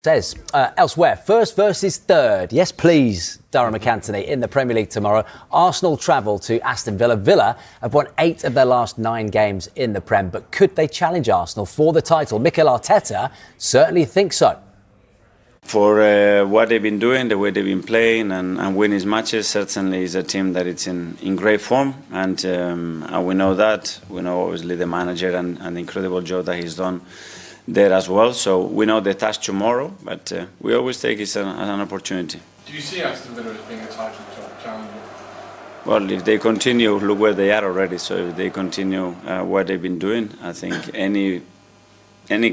Says elsewhere, first versus third. Yes, please, Durham McAntony in the Premier League tomorrow. Arsenal travel to Aston Villa. Villa have won 8 of their last 9 games in the Prem, but could they challenge Arsenal for the title? Mikel Arteta certainly thinks so. For what they've been doing, the way they've been playing and winning matches, certainly is a team that it's in great form, and we know that. We know obviously the manager and the incredible job that he's done there as well. So we know the task tomorrow, but we always take it as an opportunity. Do you see Aston Villa as being a title challenger? Well, if they continue, look where they are already. So if they continue what they've been doing, I think any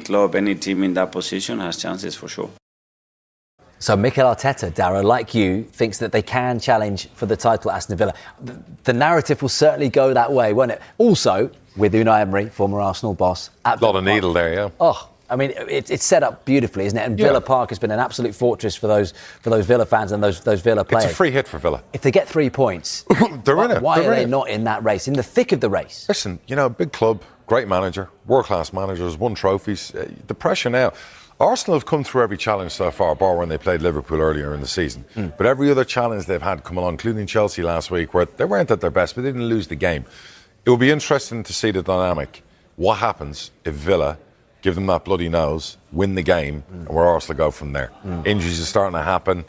club, any team in that position has chances for sure. So Mikel Arteta, Darragh, like you, thinks that they can challenge for the title at Aston Villa. The narrative will certainly go that way, won't it? Also, with Unai Emery, former Arsenal boss. A lot of needle there, yeah. Oh, I mean, it's set up beautifully, isn't it? And Villa Park has been an absolute fortress for those Villa fans and those Villa players. It's a free hit for Villa. If they get 3 points, why are they not in that race, in the thick of the race? Listen, big club, great manager, world-class managers, won trophies. The pressure now. Arsenal have come through every challenge so far, bar when they played Liverpool earlier in the season. But every other challenge they've had come along, including Chelsea last week, where they weren't at their best, but they didn't lose the game. It will be interesting to see the dynamic. What happens if Villa give them that bloody nose, win the game, and where Arsenal go from there? Injuries are starting to happen.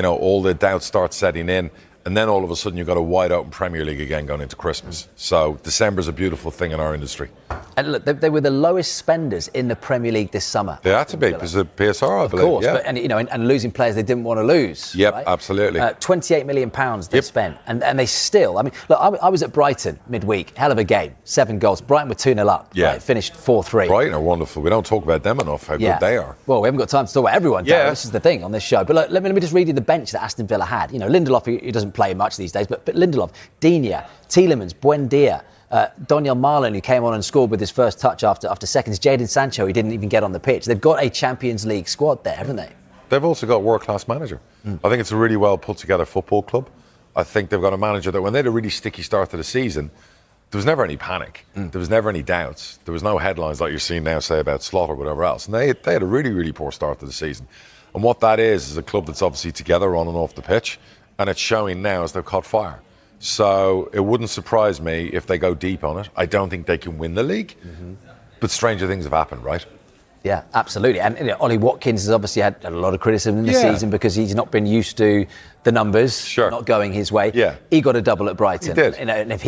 All the doubts start setting in. And then all of a sudden you've got a wide open Premier League again going into Christmas. So December's a beautiful thing in our industry. And look, they were the lowest spenders in the Premier League this summer. They had to be because of PSR, I believe. Of course, yeah. but, and losing players they didn't want to lose. Yep, right? absolutely. £28 million they spent. And they still, I mean, look, I was at Brighton midweek. Hell of a game. 7 goals. Brighton were 2-0 up. Yeah. Right? Finished 4-3. Brighton are wonderful. We don't talk about them enough, how good they are. Well, we haven't got time to talk about everyone. Yeah. This is the thing on this show. But look, let me just read you the bench that Aston Villa had. Lindelof, he doesn't play much these days, but Lindelof, Digne, Tielemans, Buendia, Daniel Marlon, who came on and scored with his first touch after seconds, Jadon Sancho, who didn't even get on the pitch. They've got a Champions League squad there, haven't they? They've also got a world-class manager. I think it's a really well put-together football club. I think they've got a manager that when they had a really sticky start to the season, there was never any panic. There was never any doubts. There was no headlines like you're seeing now, say, about Slot or whatever else. And they had a really, really poor start to the season. And what that is a club that's obviously together on and off the pitch, and it's showing now as they've caught fire. So it wouldn't surprise me if they go deep on it. I don't think they can win the league, but stranger things have happened, right? Yeah, absolutely. And Ollie Watkins has obviously had a lot of criticism in the season because he's not been used to the numbers not going his way. Yeah. He got a double at Brighton. He did. And if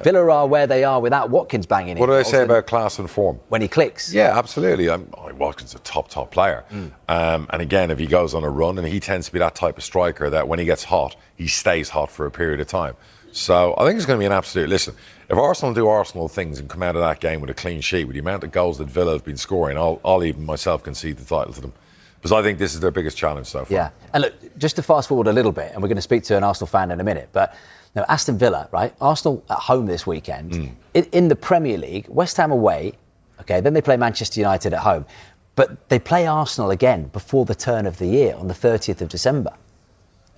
Villa are where they are without Watkins banging in. What do they say about class and form? When he clicks. Yeah, absolutely. Ollie Watkins is a top player. And again, if he goes on a run, and he tends to be that type of striker that when he gets hot, he stays hot for a period of time. So I think it's going to be an absolute... Listen, if Arsenal do Arsenal things and come out of that game with a clean sheet, with the amount of goals that Villa have been scoring, I'll even myself concede the title to them. Because I think this is their biggest challenge so far. Yeah. And look, just to fast forward a little bit, and we're going to speak to an Arsenal fan in a minute, but Aston Villa, right? Arsenal at home this weekend. In the Premier League, West Ham away, okay, then they play Manchester United at home. But they play Arsenal again before the turn of the year on the 30th of December.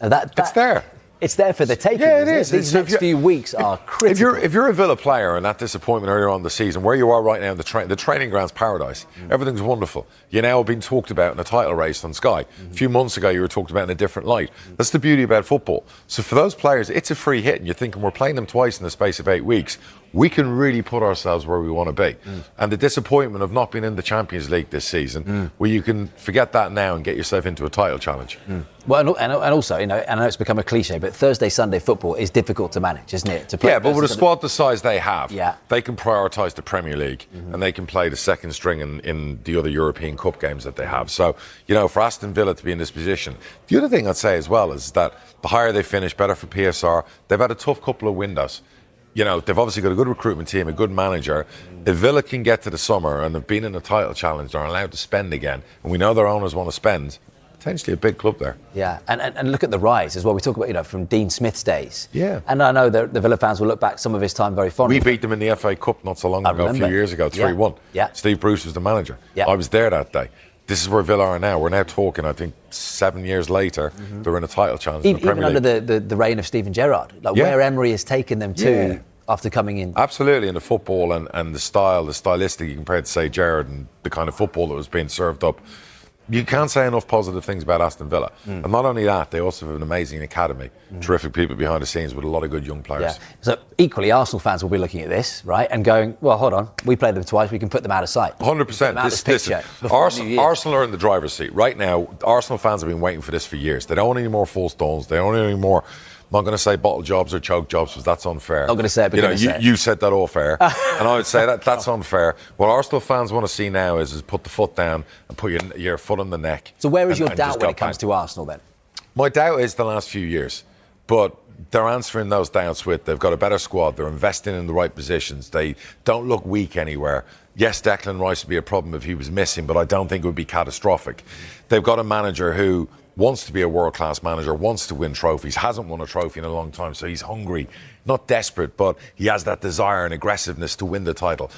It's there. It's there for the taking. Yeah, it is. These next few weeks are critical. If you're a Villa player and that disappointment earlier on in the season, where you are right now in the training ground's paradise, everything's wonderful. You're now being talked about in a title race on Sky. A few months ago, you were talked about in a different light. That's the beauty about football. So for those players, it's a free hit, and you're thinking we're playing them twice in the space of 8 weeks. We can really put ourselves where we want to be. And the disappointment of not being in the Champions League this season, where you can forget that now and get yourself into a title challenge. Well, and also, I know it's become a cliche, but Thursday, Sunday football is difficult to manage, isn't it? To play but with a squad the size they have, they can prioritise the Premier League and they can play the second string in the other European Cup games that they have. So, for Aston Villa to be in this position. The other thing I'd say as well is that the higher they finish, better for PSR. They've had a tough couple of windows. They've obviously got a good recruitment team, a good manager. If Villa can get to the summer and have been in a title challenge, they're allowed to spend again. And we know their owners want to spend. Potentially a big club there. Yeah, and look at the rise as well. We talk about, from Dean Smith's days. Yeah. And I know the Villa fans will look back some of his time very fondly. We beat them in the FA Cup not so long ago, a few years ago, 3-1. Yeah. Steve Bruce was the manager. Yeah. I was there that day. This is where Villa are now. We're now talking, I think, 7 years later, they're in a title challenge in the Premier League. Even under the reign of Steven Gerrard, where Emery has taken them to after coming in. Absolutely, and the football and the stylistic, you compared to, say, Gerrard and the kind of football that was being served up you can't say enough positive things about Aston Villa. And not only that, they also have an amazing academy, terrific people behind the scenes with a lot of good young players. Yeah. So equally, Arsenal fans will be looking at this, right, and going, well, hold on, we played them twice, we can put them out of sight. 100%. Arsenal are in the driver's seat. Right now, Arsenal fans have been waiting for this for years. They don't want any more false dawns. They don't want any more... I'm not going to say bottle jobs or choke jobs because that's unfair. I'm going to say it, but you said that all fair. And I would say that's unfair. What Arsenal fans want to see now is put the foot down and put your foot on the neck. So where is your doubt when it comes to Arsenal then? My doubt is the last few years. But they're answering those doubts with they've got a better squad. They're investing in the right positions. They don't look weak anywhere. Yes, Declan Rice would be a problem if he was missing, but I don't think it would be catastrophic. They've got a manager who wants to be a world-class manager, wants to win trophies, hasn't won a trophy in a long time, so he's hungry, not desperate, but he has that desire and aggressiveness to win the title.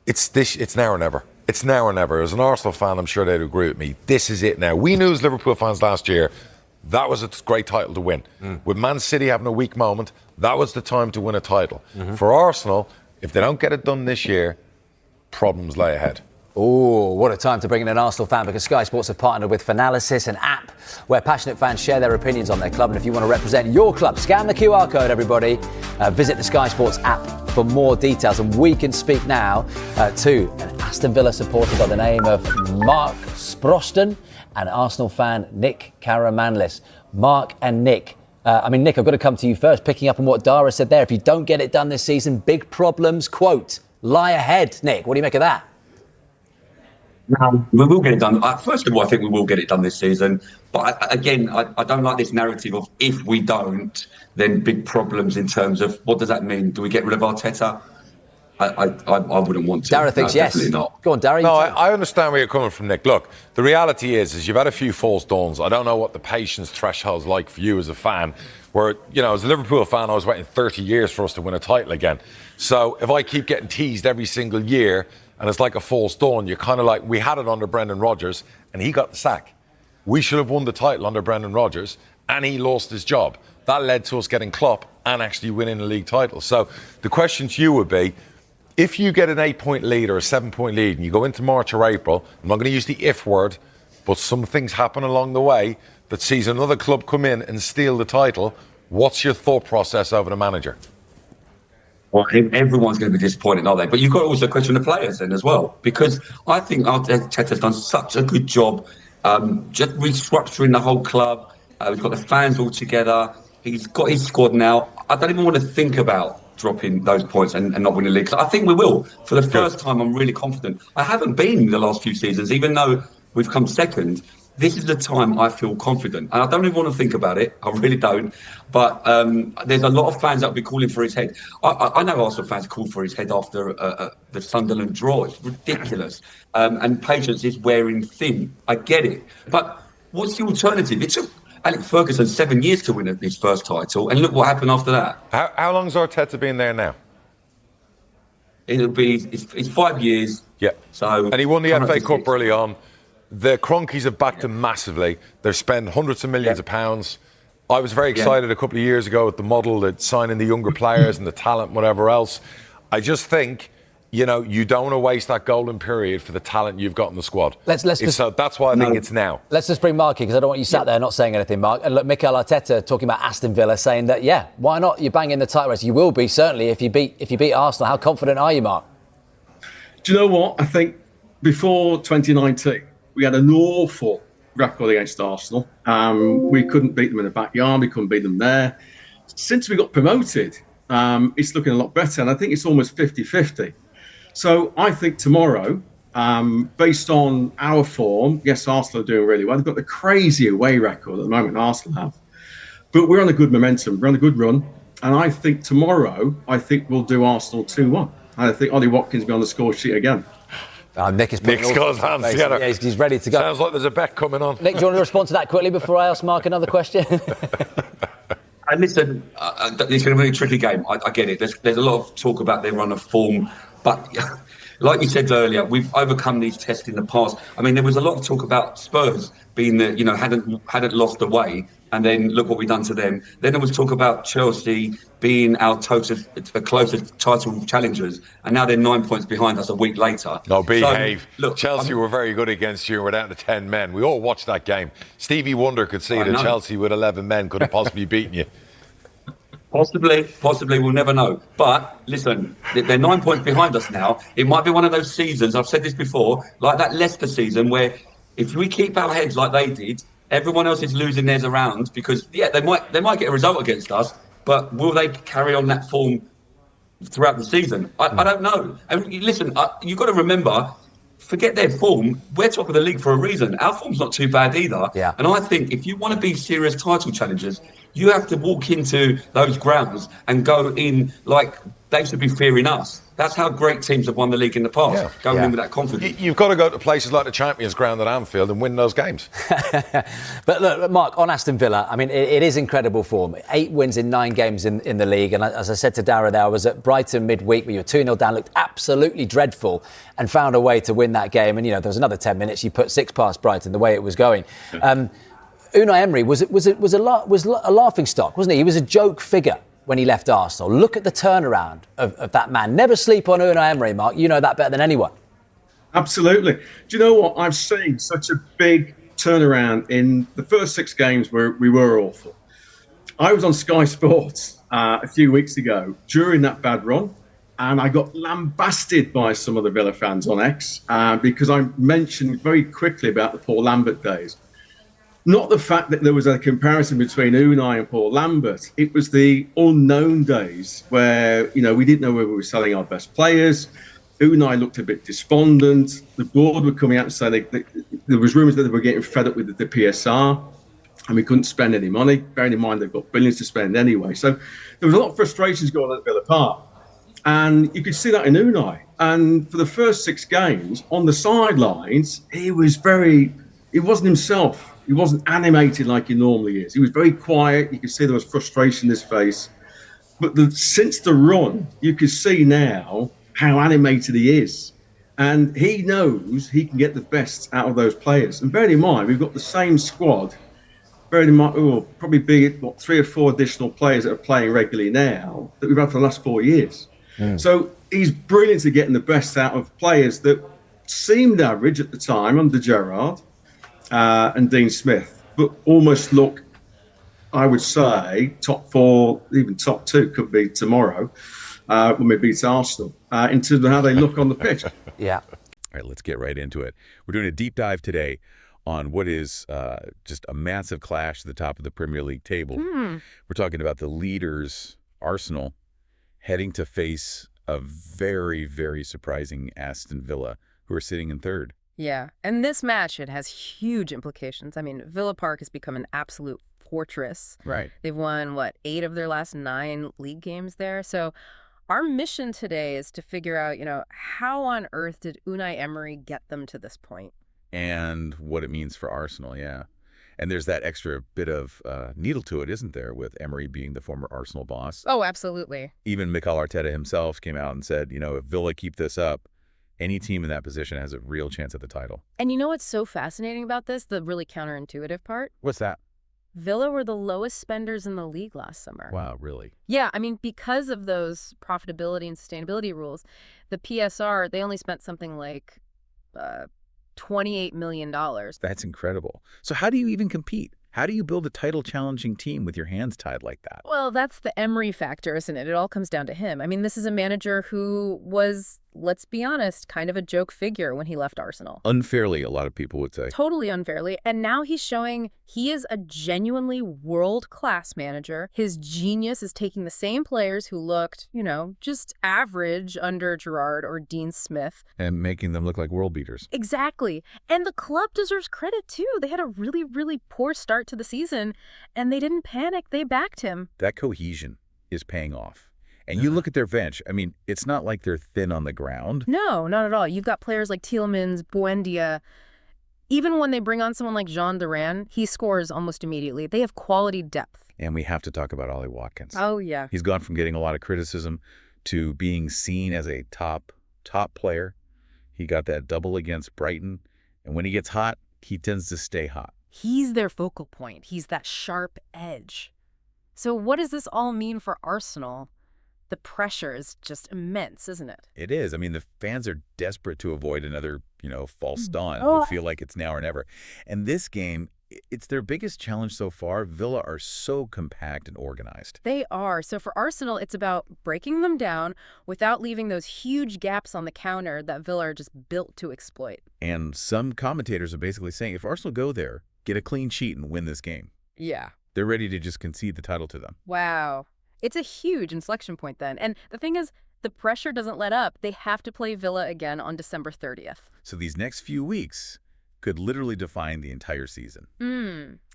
It's now or never. It's now or never. As an Arsenal fan, I'm sure they'd agree with me. This is it now. We knew as Liverpool fans last year, that was a great title to win. With Man City having a weak moment, that was the time to win a title. For Arsenal, if they don't get it done this year, problems lay ahead. Oh, what a time to bring in an Arsenal fan, because Sky Sports have partnered with Finalysis, an app where passionate fans share their opinions on their club. And if you want to represent your club, scan the QR code, everybody. Visit the Sky Sports app for more details. And we can speak now to an Aston Villa supporter by the name of Mark Sproston and Arsenal fan Nick Karamanlis. Mark and Nick. Nick, I've got to come to you first, picking up on what Dara said there. If you don't get it done this season, big problems, quote, lie ahead. Nick, what do you make of that? Now, we will get it done. First of all, I think we will get it done this season. But I don't like this narrative of if we don't, then big problems in terms of what does that mean? Do we get rid of Arteta? I wouldn't want to. Dara thinks yes. Definitely not. Go on, Dara. No, I understand where you're coming from, Nick. Look, the reality is you've had a few false dawns. I don't know what the patience threshold's like for you as a fan. Where, as a Liverpool fan, I was waiting 30 years for us to win a title again. So if I keep getting teased every single year, and it's like a false dawn, you're kind of like, we had it under Brendan Rodgers, and he got the sack. We should have won the title under Brendan Rodgers, and he lost his job. That led to us getting Klopp and actually winning the league title. So the question to you would be, if you get an 8-point lead or a 7-point lead, and you go into March or April, I'm not going to use the if word, but some things happen along the way that sees another club come in and steal the title, what's your thought process over the manager? Well, everyone's going to be disappointed, aren't they? But you've got to also question the players then as well, because I think Arteta's done such a good job just restructuring the whole club. We've got the fans all together. He's got his squad now. I don't even want to think about dropping those points and not winning the league. I think we will. For the first time, I'm really confident. I haven't been the last few seasons, even though we've come second. This is the time I feel confident. And I don't even want to think about it. I really don't. But there's a lot of fans that will be calling for his head. I know Arsenal fans called for his head after the Sunderland draw. It's ridiculous. And patience is wearing thin. I get it. But what's the alternative? It took Alex Ferguson 7 years to win his first title. And look what happened after that. How long's Arteta been there now? It's 5 years. Yeah. So, and he won the FA Cup early on. The Cronkies have backed him massively. They've spent hundreds of millions of pounds. I was very excited a couple of years ago with the model that signing the younger players and the talent and whatever else. I just think, you don't want to waste that golden period for the talent you've got in the squad. So that's why I think it's now. Let's just bring Mark in, because I don't want you sat there not saying anything, Mark. And look, Mikel Arteta talking about Aston Villa, saying that, why not? You're banging the title race. You will be, certainly, if you beat Arsenal. How confident are you, Mark? Do you know what? I think before 2019, we had an awful record against Arsenal. We couldn't beat them in the backyard. We couldn't beat them there. Since we got promoted, it's looking a lot better. And I think it's almost 50-50. So I think tomorrow, based on our form, yes, Arsenal are doing really well. They've got the crazy away record at the moment, Arsenal have. But we're on a good momentum. We're on a good run. And I think tomorrow, we'll do Arsenal 2-1. I think Ollie Watkins will be on the score sheet again. Nick's got his hands together. Yeah, he's ready to go. Sounds like there's a bet coming on. Nick, do you want to respond to that quickly before I ask Mark another question? And listen, it's going to be a tricky game. I get it. There's a lot of talk about their run of form, but like you said earlier, we've overcome these tests in the past. I mean, there was a lot of talk about Spurs being the, hadn't lost away, and then look what we've done to them. Then there was talk about Chelsea being our closest title challengers, and now they're 9 points behind us a week later. No, behave. So, look, Chelsea were very good against you. We're down to 10 men. We all watched that game. Stevie Wonder could see that Chelsea with 11 men could have possibly beaten you. Possibly, we'll never know. But listen, they're 9 points behind us now. It might be one of those seasons, I've said this before, like that Leicester season where if we keep our heads like they did, everyone else is losing theirs around because, they might get a result against us, but will they carry on that form throughout the season? I don't know. And listen, you've got to remember, forget their form, we're top of the league for a reason. Our form's not too bad either. Yeah. And I think if you want to be serious title challengers, you have to walk into those grounds and go in like they should be fearing us. That's how great teams have won the league in the past, going in with that confidence. You've got to go to places like the Champions Ground at Anfield and win those games. But look, Mark, on Aston Villa, I mean, it is incredible form. 8 wins in 9 games in the league. And as I said to Dara there, I was at Brighton midweek where you were 2-0 down, looked absolutely dreadful and found a way to win that game. And, there was another 10 minutes, you put 6 past Brighton, the way it was going. Unai Emery was a laughing stock, wasn't he? He was a joke figure when he left Arsenal. Look at the turnaround of that man. Never sleep on Unai Emery, Mark. You know that better than anyone. Absolutely. Do you know what? I've seen such a big turnaround in the first 6 games where we were awful. I was on Sky Sports a few weeks ago during that bad run, and I got lambasted by some of the Villa fans on X because I mentioned very quickly about the Paul Lambert days. Not the fact that there was a comparison between Unai and Paul Lambert. It was the unknown days where, we didn't know whether we were selling our best players. Unai looked a bit despondent. The board were coming out and saying there was rumours that they were getting fed up with the PSR and we couldn't spend any money. Bearing in mind they've got billions to spend anyway. So there was a lot of frustrations going on at Villa Park. And you could see that in Unai. And for the first 6 games, on the sidelines, he wasn't himself. He wasn't animated like he normally is. He was very quiet. You could see there was frustration in his face. But since the run, you can see now how animated he is. And he knows he can get the best out of those players. And bearing in mind, we've got the same squad. Bearing in mind, probably be 3 or 4 additional players that are playing regularly now that we've had for the last 4 years. So he's brilliant at getting the best out of players that seemed average at the time under Gerrard. And Dean Smith, but almost look, I would say, top 4, even top 2 could be tomorrow when we beat Arsenal in terms of how they look on the pitch. Yeah. All right, let's get right into it. We're doing a deep dive today on what is just a massive clash at the top of the Premier League table. We're talking about the leaders, Arsenal, heading to face a very, very surprising Aston Villa, who are sitting in 3rd. Yeah, and this match, it has huge implications. I mean, Villa Park has become an absolute fortress. Right. They've won, 8 of their last 9 league games there. So our mission today is to figure out, how on earth did Unai Emery get them to this point? And what it means for Arsenal, yeah. And there's that extra bit of needle to it, isn't there, with Emery being the former Arsenal boss? Oh, absolutely. Even Mikel Arteta himself came out and said, if Villa keep this up, any team in that position has a real chance at the title. And you know what's so fascinating about this, the really counterintuitive part? What's that? Villa were the lowest spenders in the league last summer. Wow, really? Yeah, I mean, because of those profitability and sustainability rules, the PSR, they only spent something like $28 million. That's incredible. So how do you even compete? How do you build a title-challenging team with your hands tied like that? Well, that's the Emery factor, isn't it? It all comes down to him. I mean, this is a manager who was, let's be honest, kind of a joke figure when he left Arsenal. Unfairly, a lot of people would say. Totally unfairly. And now he's showing he is a genuinely world-class manager. His genius is taking the same players who looked, just average under Gerrard or Dean Smith. And making them look like world beaters. Exactly. And the club deserves credit, too. They had a really, really poor start to the season, and they didn't panic. They backed him. That cohesion is paying off. And you look at their bench, I mean, it's not like they're thin on the ground. No, not at all. You've got players like Tielemans, Buendia. Even when they bring on someone like Jean Duran, he scores almost immediately. They have quality depth. And we have to talk about Ollie Watkins. Oh, yeah. He's gone from getting a lot of criticism to being seen as a top player. He got that double against Brighton, and when he gets hot, he tends to stay hot. He's their focal point. He's that sharp edge. So what does this all mean for Arsenal? The pressure is just immense, isn't it? It is. I mean, the fans are desperate to avoid another, false dawn. They feel like it's now or never. And this game, it's their biggest challenge so far. Villa are so compact and organized. They are. So for Arsenal, it's about breaking them down without leaving those huge gaps on the counter that Villa are just built to exploit. And some commentators are basically saying if Arsenal go there, get a clean sheet and win this game, Yeah. they're ready to just concede the title to them. Wow. It's a huge inflection point then. And the thing is, the pressure doesn't let up. They have to play Villa again on December 30th. So these next few weeks could literally define the entire season.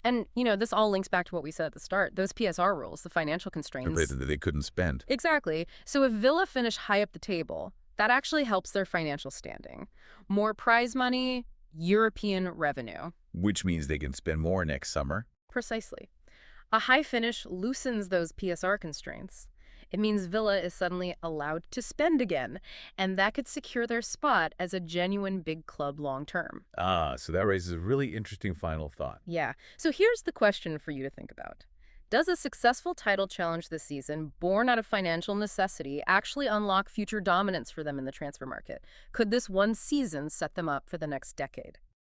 And, this all links back to what we said at the start. Those PSR rules, the financial constraints. That they couldn't spend. Exactly. So if Villa finish high up the table, that actually helps their financial standing. More prize money, European revenue. Which means they can spend more next summer. Precisely. A high finish loosens those PSR constraints. It means Villa is suddenly allowed to spend again, and that could secure their spot as a genuine big club long term. So that raises a really interesting final thought. Yeah. So here's the question for you to think about. Does a successful title challenge this season, born out of financial necessity, actually unlock future dominance for them in the transfer market? Could this one season set them up for the next decade?